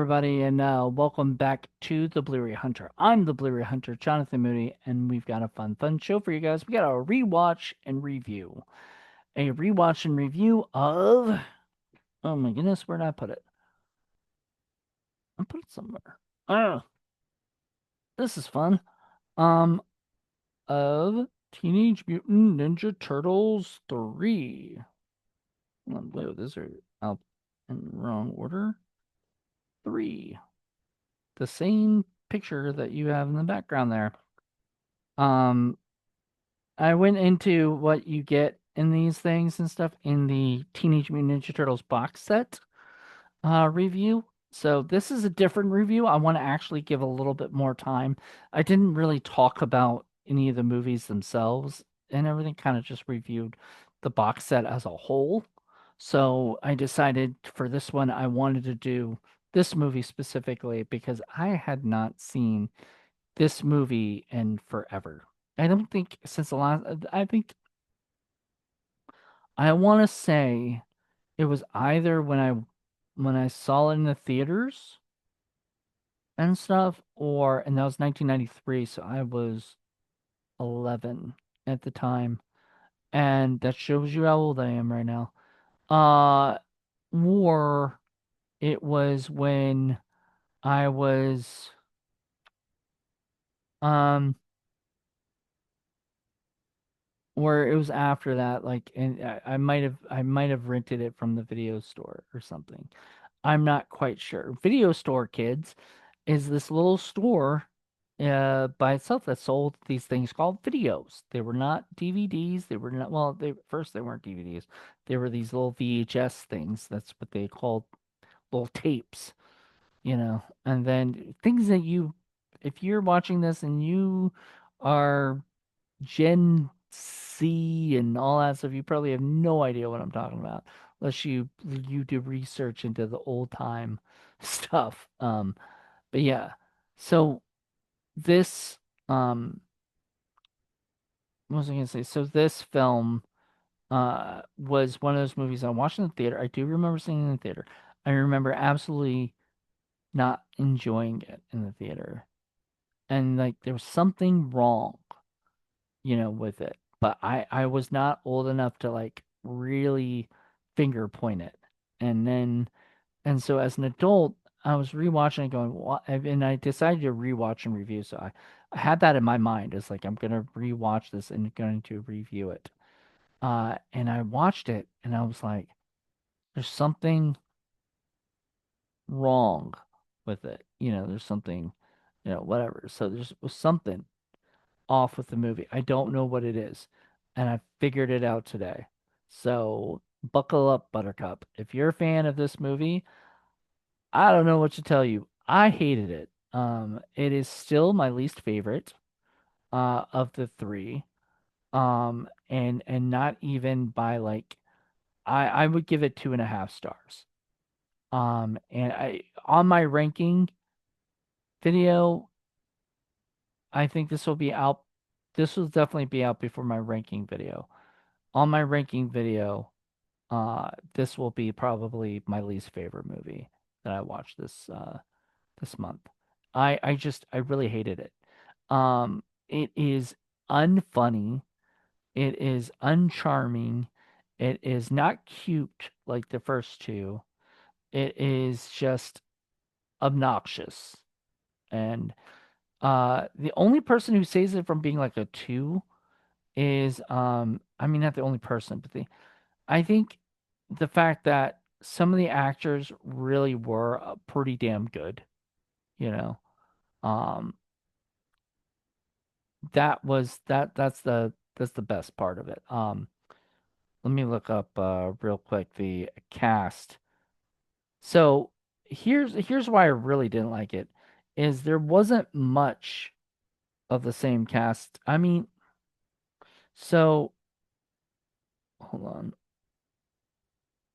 everybody, and welcome back to the Blu-ray Hunter. I'm the Blu-ray Hunter, Jonathan Moody, and we've got a fun show for you guys. We got a rewatch and review. A rewatch and review of... Oh my goodness, where did I put it? I put it somewhere. Oh, this is fun. Um, of Teenage Mutant Ninja Turtles 3. Wait, these are out in the wrong order. 3. The same picture that you have in the background there. Um, I went into what you get in these things and stuff in the Teenage Mutant Ninja Turtles box set review. So this is a different review. I want to actually give a little bit more time. I didn't really talk about any of the movies themselves and everything, kind of just reviewed the box set as a whole. So I decided for this one, I wanted to do this movie specifically because I had not seen this movie in forever. I don't think since the last. I think I want to say it was either when I saw it in the theaters and stuff, or and that was 1993, so I was 11 at the time, and that shows you how old I am right now. Uh, or it was when I was um Or it was after that, like, and I might have rented it from the video store or something. I'm not quite sure. Video store, kids, is this little store by itself that sold these things called videos. They were not DVDs. They were not, well, they first they weren't DVDs. They were these little VHS things. That's what they called little tapes. And then things that if you're watching this and you are Gen Z and all that stuff, you probably have no idea what I'm talking about unless you do research into the old time stuff. But yeah, so this what was I gonna say? So this film was one of those movies I watched in the theater. I do remember seeing it in the theater. I remember absolutely not enjoying it in the theater, and like there was something wrong with it. But I was not old enough to like really finger point it. And then and so as an adult, I was rewatching it going, what? And I decided to rewatch and review. So I had that in my mind. It's like I'm gonna rewatch this and going to review it. And I watched it and I was like, there's something wrong with it. There's something, whatever. So there's was something off with the movie. I don't know what it is, and I figured it out today. So buckle up, Buttercup. If you're a fan of this movie, I don't know what to tell you. I hated it. It is still my least favorite of the three. And not even by like I would give it 2.5 stars. And I on my ranking video, I think this will be out. This will definitely be out before my ranking video. On my ranking video, this will be probably my least favorite movie that I watched this month. I really hated it. It is unfunny. It is uncharming. It is not cute like the first two. It is just obnoxious. And the only person who saves it from being like a two is I mean not the only person, but I think the fact that some of the actors really were pretty damn good, you know. Um that's the best part of it. Let me look up real quick the cast. So here's why I really didn't like it is there wasn't much of the same cast. I mean, so hold on.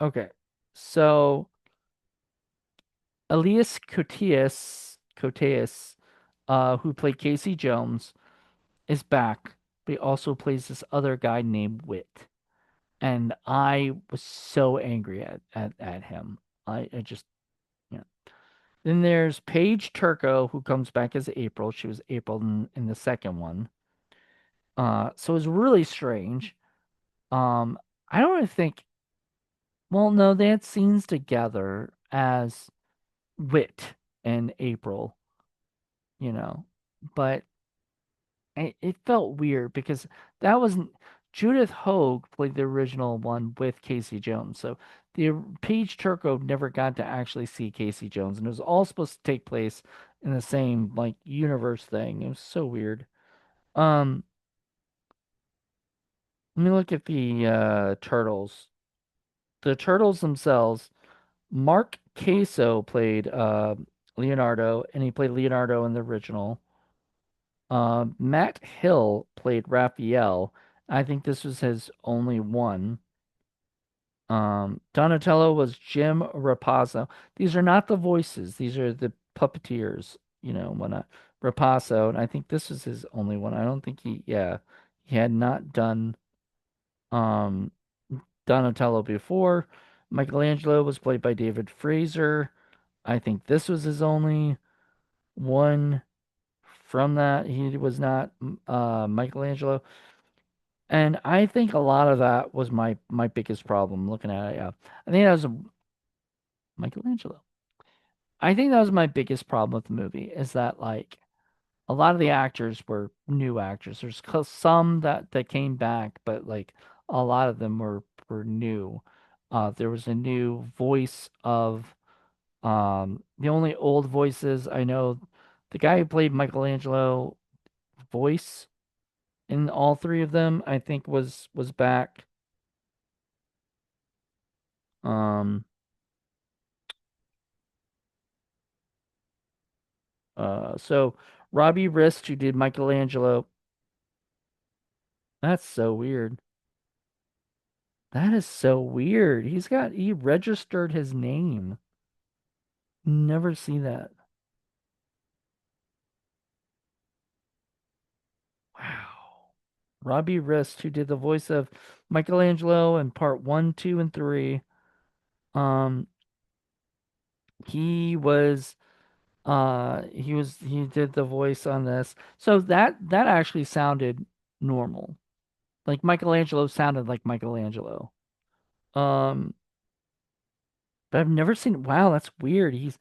Okay. So Elias Koteas, who played Casey Jones, is back, but he also plays this other guy named Wit. And I was so angry at him. I just, yeah. Then there's Paige Turco, who comes back as April. She was April in the second one. So it's really strange. Um, I don't really think. Well, no, they had scenes together as Wit and April, you know, but it felt weird because that wasn't Judith Hoag played the original one with Casey Jones. So the Paige Turco never got to actually see Casey Jones, and it was all supposed to take place in the same like universe thing. It was so weird. Um, Let me look at the turtles. The turtles themselves. Mark Queso played Leonardo, and he played Leonardo in the original. Matt Hill played Raphael. I think this was his only one. Donatello was Jim Rapasso. These are not the voices. These are the puppeteers. When Rapasso, and I think this was his only one. I don't think yeah, he had not done um Donatello before. Michelangelo was played by David Fraser. I think this was his only one from that. He was not Michelangelo. And I think a lot of that was my biggest problem looking at it. Yeah. I think that was Michelangelo. I think that was my biggest problem with the movie is that like a lot of the actors were new actors. There's some that came back, but like a lot of them were new. There was a new voice of the only old voices I know, the guy who played Michelangelo voice in all three of them, I think was back. Um so Robbie Rist, who did Michelangelo, that's so weird. That is so weird. He registered his name. Never see that. Wow. Robbie Rist, who did the voice of Michelangelo in part one, two, and three. Um, he was he did the voice on this. So that actually sounded normal. Like Michelangelo sounded like Michelangelo. Um, but I've never seen, wow, that's weird. He's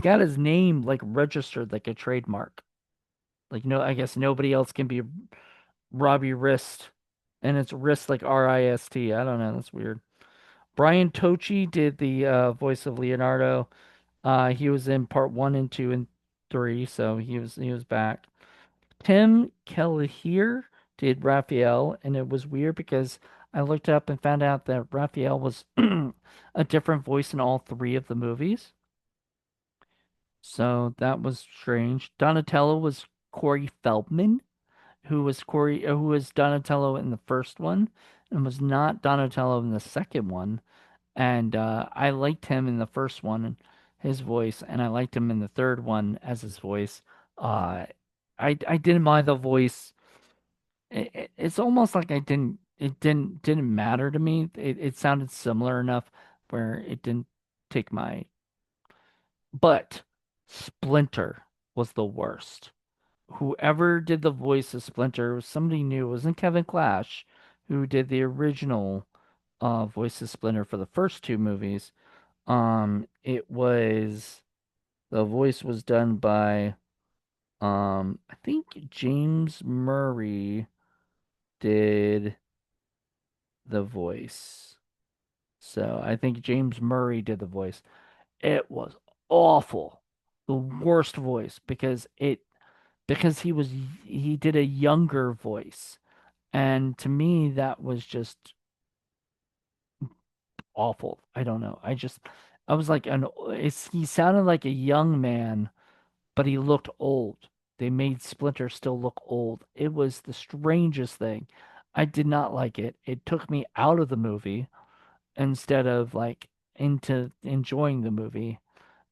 got his name like registered like a trademark. Like no, I guess nobody else can be Robbie Rist, and it's Rist like Rist. I don't know. That's weird. Brian Tochi did the voice of Leonardo. He was in part one and two and three, so he was back. Tim Kelleher did Raphael, and it was weird because I looked up and found out that Raphael was a different voice in all three of the movies. So that was strange. Donatello was Corey Feldman, who was Donatello in the first one, and was not Donatello in the second one. And I liked him in the first one, and his voice, and I liked him in the third one as his voice. Uh, I didn't mind the voice. It's almost like it didn't matter to me. It sounded similar enough where it didn't take my. But Splinter was the worst. Whoever did the voice of Splinter was somebody new. It wasn't Kevin Clash, who did the original voice of Splinter for the first two movies. It was the voice was done by I think James Murray did the voice. So I think James Murray did the voice. It was awful. The worst voice because he did a younger voice. And to me, that was just awful. I don't know. I was like, he sounded like a young man, but he looked old. They made Splinter still look old. It was the strangest thing. I did not like it. It took me out of the movie instead of like into enjoying the movie.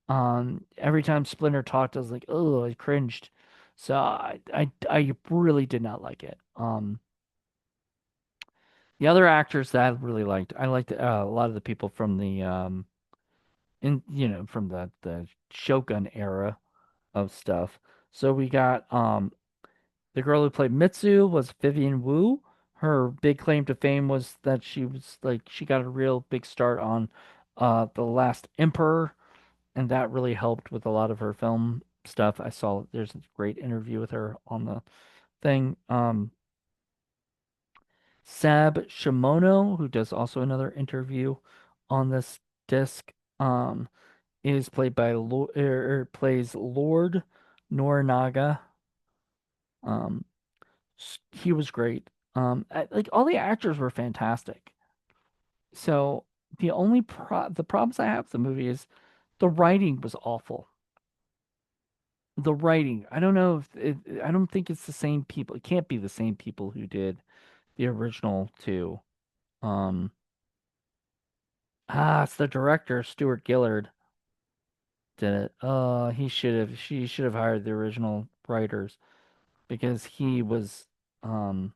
Every time Splinter talked, I was like, oh, I cringed. So I really did not like it. The other actors that I really liked, I liked a lot of the people from the in from the Shogun era of stuff. So we got the girl who played Mitsu was Vivian Wu. Her big claim to fame was that she was like she got a real big start on The Last Emperor, and that really helped with a lot of her film stuff. I saw there's a great interview with her on the thing. Sab Shimono, who does also another interview on this disc, is played by plays Lord Norinaga. Um, he was great. Like all the actors were fantastic. So the problems I have with the movie is the writing was awful. The writing, I don't know if I don't think it's the same people. It can't be the same people who did the original two. Um, it's the director, Stuart Gillard, did it. She should have hired the original writers because um,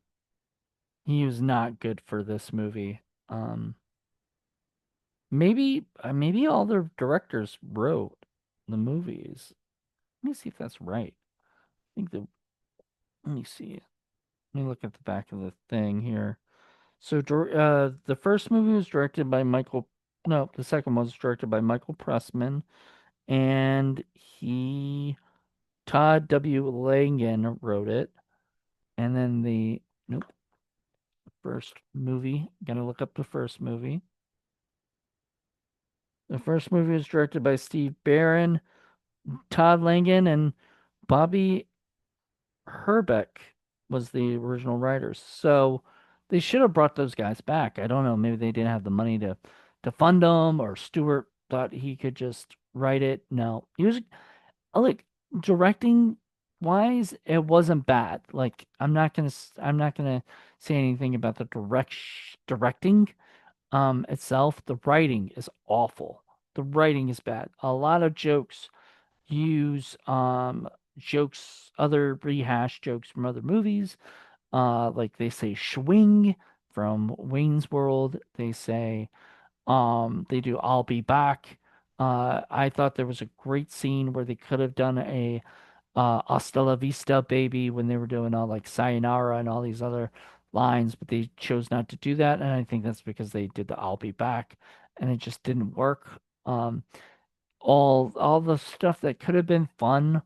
he was not good for this movie. Um, maybe all the directors wrote the movies. Let me see if that's right. I think the let me see. Let me look at the back of the thing here. So, the first movie was directed by Michael. No, the second one was directed by Michael Pressman, and Todd W. Langen wrote it. And then nope, first movie. Gotta look up the first movie. The first movie was directed by Steve Barron, Todd Langen, and Bobby Herbeck was the original writers. So they should have brought those guys back. I don't know. Maybe they didn't have the money to fund them, or Stewart thought he could just write it. No, he was like directing wise, it wasn't bad. Like I'm not gonna say anything about the directing itself. The writing is awful. The writing is bad. A lot of jokes use other rehash jokes from other movies. Like they say swing from Wayne's World. They say they do I'll be back. I thought there was a great scene where they could have done a Hasta la Vista Baby when they were doing all like Sayonara and all these other lines, but they chose not to do that, and I think that's because they did the I'll be back and it just didn't work. Um, all the stuff that could have been fun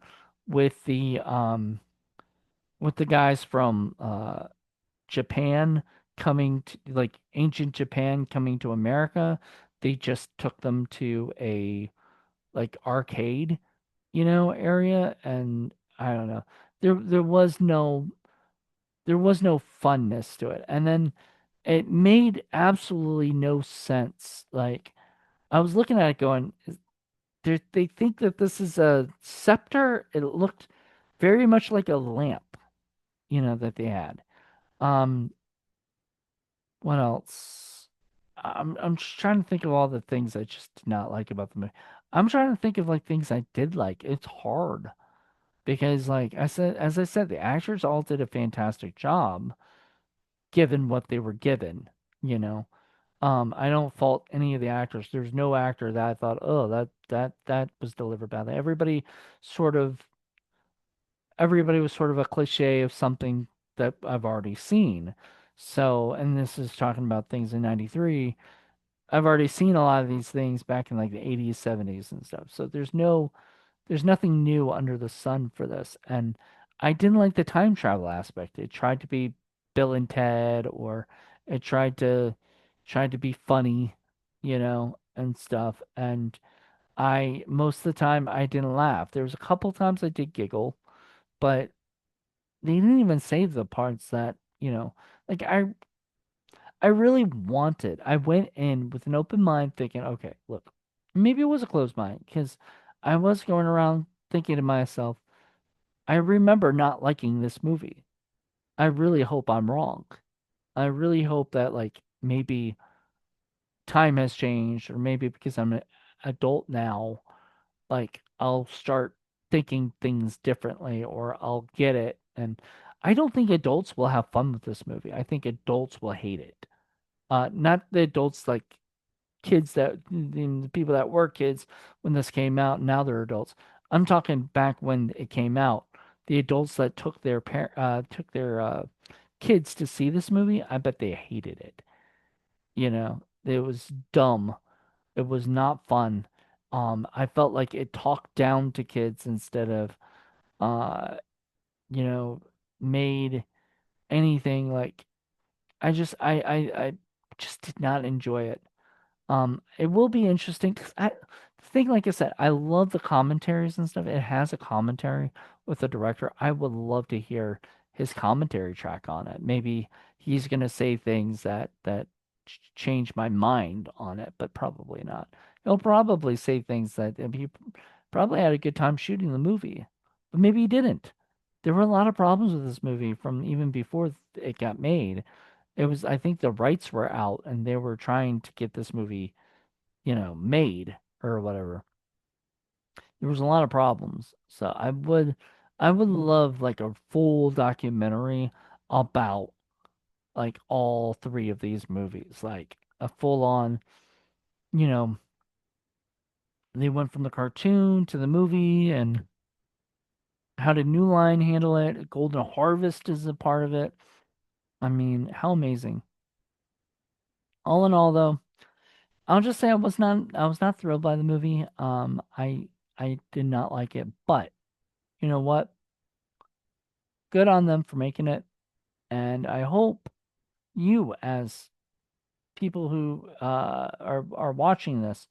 with the guys from Japan coming to like ancient Japan coming to America, they just took them to a like arcade, area, and I don't know. There was no funness to it. And then it made absolutely no sense. Like I was looking at it going, they think that this is a scepter. It looked very much like a lamp, that they had. Um, what else? I'm just trying to think of all the things I just did not like about the movie. I'm trying to think of like things I did like. It's hard because like as I said, the actors all did a fantastic job given what they were given, you know. I don't fault any of the actors. There's no actor that I thought, oh, that was delivered badly. Sort of everybody was sort of a cliche of something that I've already seen. So, and this is talking about things in 93. I've already seen a lot of these things back in like the 80s, 70s and stuff. So there's nothing new under the sun for this. And I didn't like the time travel aspect. It tried to be Bill and Ted, or it tried to be funny, and stuff. And I most of the time I didn't laugh. There was a couple times I did giggle, but they didn't even save the parts that, like I really wanted. I went in with an open mind thinking, okay, look, maybe it was a closed mind because I was going around thinking to myself, I remember not liking this movie. I really hope I'm wrong. I really hope that like maybe time has changed, or maybe because I'm an adult now, like I'll start thinking things differently, or I'll get it. And I don't think adults will have fun with this movie. I think adults will hate it. Not the adults like kids the people that were kids when this came out, now they're adults. I'm talking back when it came out. The adults that took their kids to see this movie, I bet they hated it. It was dumb. It was not fun. I felt like it talked down to kids instead of, uh, you know, made anything like. I just did not enjoy it. It will be interesting because the thing, like I said, I love the commentaries and stuff. It has a commentary with the director. I would love to hear his commentary track on it. Maybe he's gonna say things that change my mind on it, but probably not. He'll probably say things that he probably had a good time shooting the movie, but maybe he didn't. There were a lot of problems with this movie from even before it got made. I think the rights were out and they were trying to get this movie, made or whatever. There was a lot of problems. So I would love like a full documentary about like all three of these movies, like a full on, you know, they went from the cartoon to the movie and how did New Line handle it? Golden Harvest is a part of it. I mean, how amazing. All in all though, I'll just say I was not thrilled by the movie. I did not like it, but you know what? Good on them for making it, and I hope you, as people who are watching this,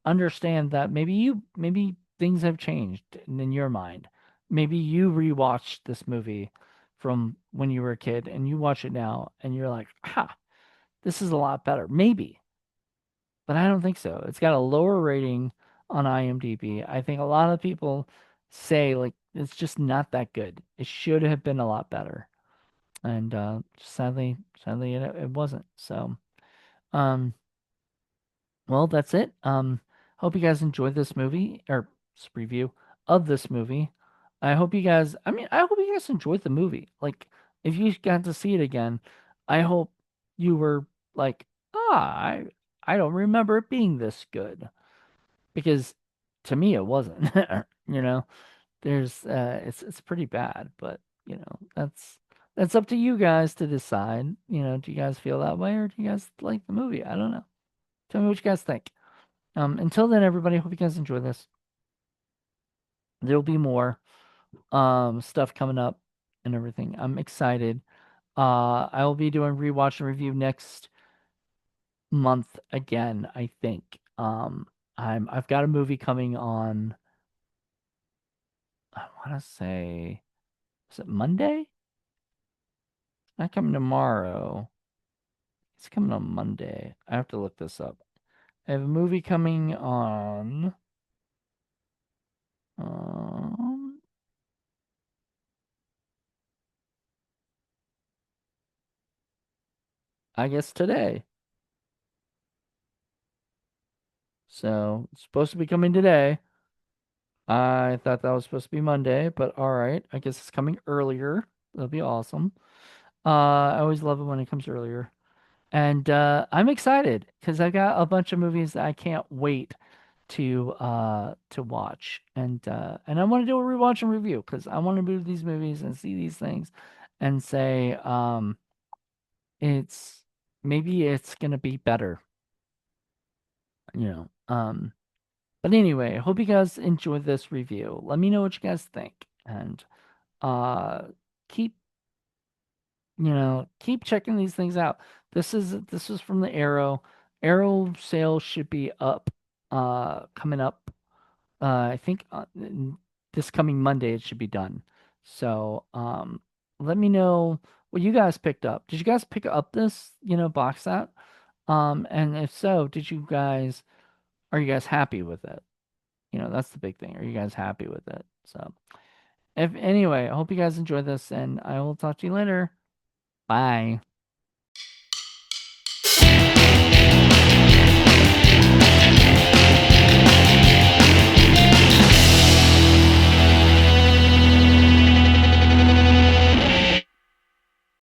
understand that maybe things have changed in your mind. Maybe you rewatched this movie from when you were a kid, and you watch it now, and you're like, "Ha, this is a lot better." Maybe. But I don't think so. It's got a lower rating on IMDb. I think a lot of people say like it's just not that good. It should have been a lot better, and sadly, it wasn't. So, um, well, that's it. Hope you guys enjoyed this movie or this review of this movie. I hope you guys enjoyed the movie. Like, if you got to see it again, I hope you were like, I don't remember it being this good because to me it wasn't. you know, it's pretty bad, but that's up to you guys to decide. Do you guys feel that way or do you guys like the movie? I don't know. Tell me what you guys think. Until then, everybody, hope you guys enjoy this. There'll be more stuff coming up and everything. I'm excited. I will be doing rewatch and review next month again, I think. I've got a movie coming on, I want to say, is it Monday? It's not coming tomorrow. It's coming on Monday. I have to look this up. I have a movie coming on um I guess today. So it's supposed to be coming today. I thought that was supposed to be Monday, but all right. I guess it's coming earlier. That'll be awesome. I always love it when it comes earlier. And I'm excited because I got a bunch of movies that I can't wait to watch. And I want to do a rewatch and review because I want to move these movies and see these things and say it's maybe it's gonna be better, you know. But anyway, I hope you guys enjoyed this review. Let me know what you guys think. And uh keep keep checking these things out. This is from the Arrow. Arrow sales should be up coming up. I think this coming Monday it should be done. So let me know what you guys picked up. Did you guys pick up this, box set? And if so, are you guys happy with it? That's the big thing. Are you guys happy with it? So if anyway, I hope you guys enjoy this and I will talk to you later. Bye.